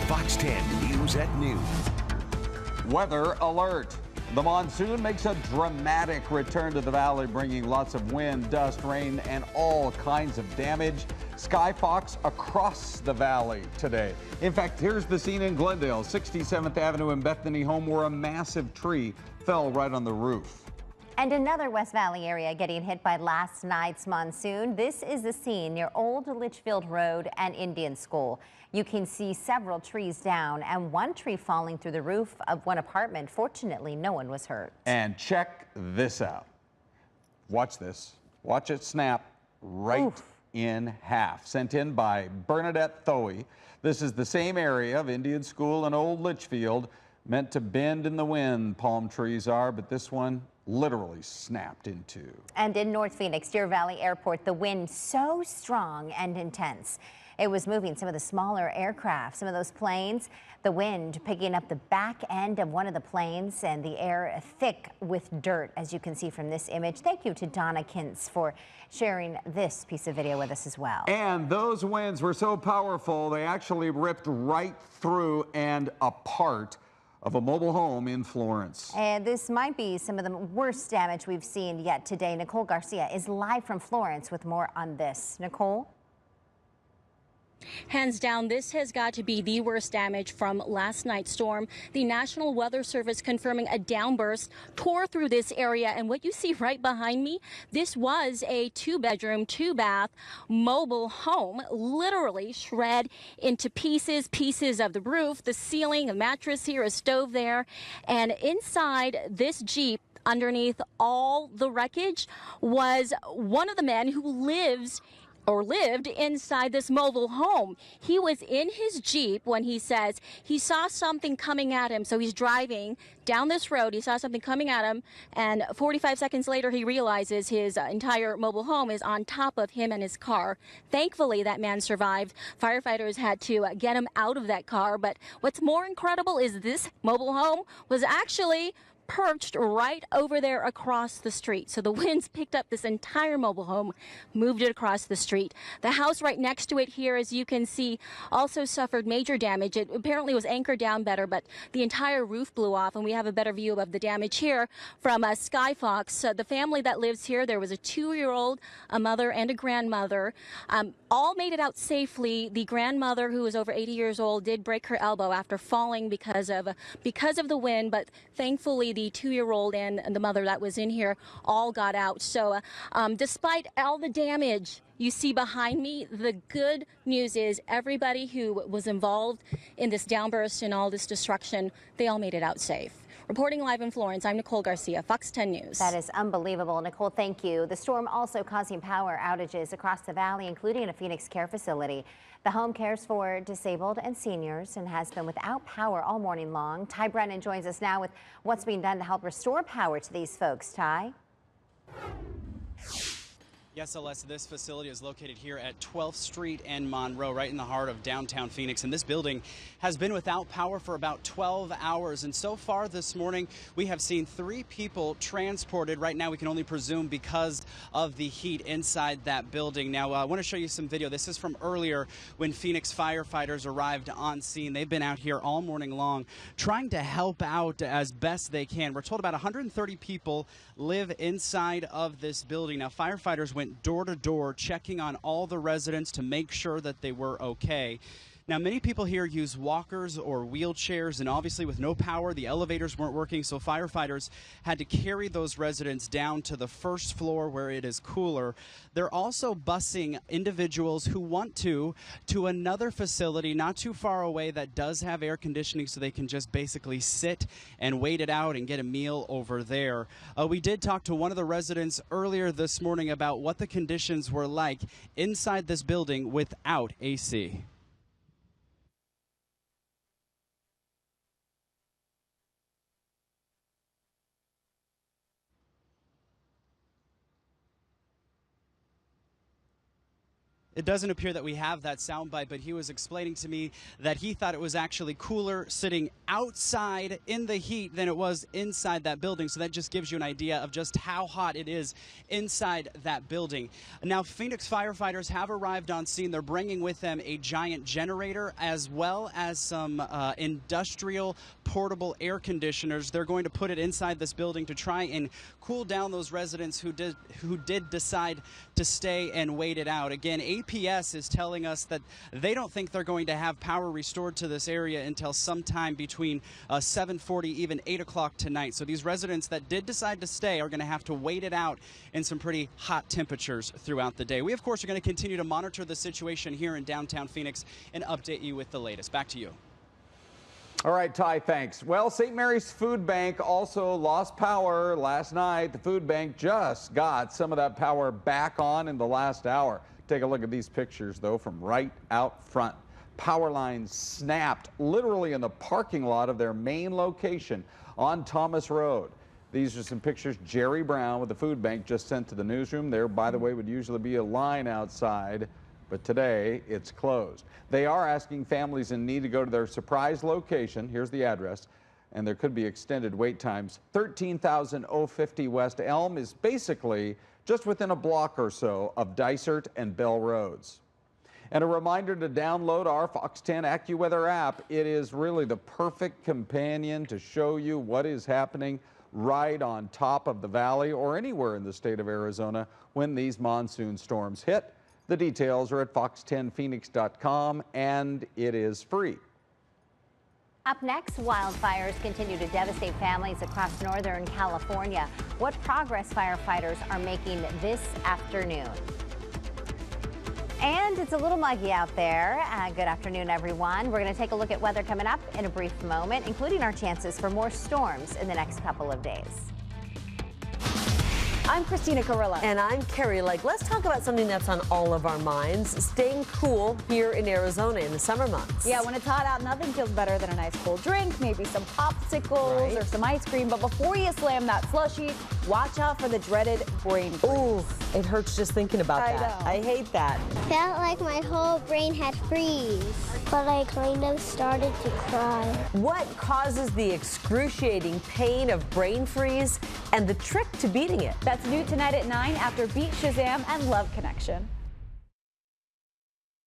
Fox 10 News at noon. Weather alert. The monsoon makes a dramatic return to the valley, bringing lots of wind, dust, rain, and all kinds of damage. Skyfox across the valley today. In fact, here's the scene in Glendale, 67th Avenue and Bethany home, where a massive tree fell right on the roof. And another West Valley area getting hit by last night's monsoon. This is the scene near Old Litchfield Road and Indian School. You can see several trees down and one tree falling through the roof of one apartment. Fortunately, no one was hurt. And check this out. Watch this. Watch it snap right in half. Sent in by Bernadette Thoey. This is the same area of Indian School and Old Litchfield. Meant to bend in the wind, palm trees are, but this one literally snapped in two. And in North Phoenix, Deer Valley Airport, the wind so strong and intense. It was moving some of the smaller aircraft, some of those planes. The wind picking up the back end of one of the planes and the air thick with dirt, as you can see from this image. Thank you to Donna Kintz for sharing this piece of video with us as well. And those winds were so powerful, they actually ripped right through and apart of a mobile home in Florence. And this might be some of the worst damage we've seen yet today. Nicole Garcia is live from Florence with more on this. Nicole? Hands down, this has got to be the worst damage from last night's storm. The National Weather Service confirming a downburst tore through this area. And what you see right behind me, this was a 2-bedroom, 2-bath mobile home, literally shred into pieces of the roof, the ceiling, a mattress here, a stove there. And inside this Jeep, underneath all the wreckage, was one of the men who lived inside this mobile home. He was in his Jeep when he says he saw something coming at him. So he's driving down this road. He saw something coming at him, and 45 seconds later, he realizes his entire mobile home is on top of him and his car. Thankfully, that man survived. Firefighters had to get him out of that car. But what's more incredible is this mobile home was actually perched right over there across the street. So the winds picked up this entire mobile home, moved it across the street. The house right next to it here, as you can see, also suffered major damage. It apparently was anchored down better, but the entire roof blew off, and we have a better view of the damage here from Skyfox. The family that lives here, there was a 2-year-old, a mother, and a grandmother. All made it out safely. The grandmother, who was over 80 years old, did break her elbow after falling because of the wind, but thankfully the 2-year-old and the mother that was in here all got out. So despite all the damage you see behind me, the good news is everybody who was involved in this downburst and all this destruction, they all made it out safe. Reporting live in Florence, I'm Nicole Garcia, Fox 10 News. That is unbelievable. Nicole, thank you. The storm also causing power outages across the valley, including a Phoenix care facility. The home cares for disabled and seniors and has been without power all morning long. Ty Brennan joins us now with what's being done to help restore power to these folks. Ty? Yes, Alessa, this facility is located here at 12th Street and Monroe, right in the heart of downtown Phoenix. And this building has been without power for about 12 hours. And so far this morning, we have seen 3 people transported. Right now, we can only presume because of the heat inside that building. Now, I want to show you some video. This is from earlier when Phoenix firefighters arrived on scene. They've been out here all morning long trying to help out as best they can. We're told about 130 people live inside of this building. Now, firefighters went door to door checking on all the residents to make sure that they were okay. Now, many people here use walkers or wheelchairs, and obviously with no power, the elevators weren't working, so firefighters had to carry those residents down to the first floor where it is cooler. They're also busing individuals who want to another facility not too far away that does have air conditioning, so they can just basically sit and wait it out and get a meal over there. We did talk to one of the residents earlier this morning about what the conditions were like inside this building without AC. It doesn't appear that we have that soundbite, but he was explaining to me that he thought it was actually cooler sitting outside in the heat than it was inside that building. So that just gives you an idea of just how hot it is inside that building. Now, Phoenix firefighters have arrived on scene. They're bringing with them a giant generator as well as some industrial portable air conditioners. They're going to put it inside this building to try and cool down those residents who did decide to stay and wait it out. Again, APS is telling us that they don't think they're going to have power restored to this area until sometime between 7:40, even 8 o'clock tonight. So these residents that did decide to stay are going to have to wait it out in some pretty hot temperatures throughout the day. We, of course, are going to continue to monitor the situation here in downtown Phoenix and update you with the latest. Back to you. All right, Ty, thanks. Well, St. Mary's Food Bank also lost power last night. The food bank just got some of that power back on in the last hour. Take a look at these pictures, though, from right out front. Power lines snapped literally in the parking lot of their main location on Thomas Road. These are some pictures Jerry Brown with the food bank just sent to the newsroom. There, by the way, would usually be a line outside, but today it's closed. They are asking families in need to go to their surprise location. Here's the address, and there could be extended wait times. 13,050 West Elm is basically just within a block or so of Dysart and Bell Roads. And a reminder to download our Fox 10 AccuWeather app. It is really the perfect companion to show you what is happening right on top of the valley or anywhere in the state of Arizona when these monsoon storms hit. The details are at fox10phoenix.com, and it is free. Up next, wildfires continue to devastate families across Northern California. What progress firefighters are making this afternoon. And it's a little muggy out there. Good afternoon, everyone. We're going to take a look at weather coming up in a brief moment, including our chances for more storms in the next couple of days. I'm Christina Carrillo. And I'm Carrie Lake. Let's talk about something that's on all of our minds, staying cool here in Arizona in the summer months. Yeah, when it's hot out, nothing feels better than a nice cold drink, maybe some popsicles or some ice cream. But before you slam that slushie, watch out for the dreaded brain freeze. Ooh, it hurts just thinking about that. I hate that. Felt like my whole brain had freeze, but I kind of started to cry. What causes the excruciating pain of brain freeze and the trick to beating it? That's new tonight at 9 after Beat Shazam and Love Connection.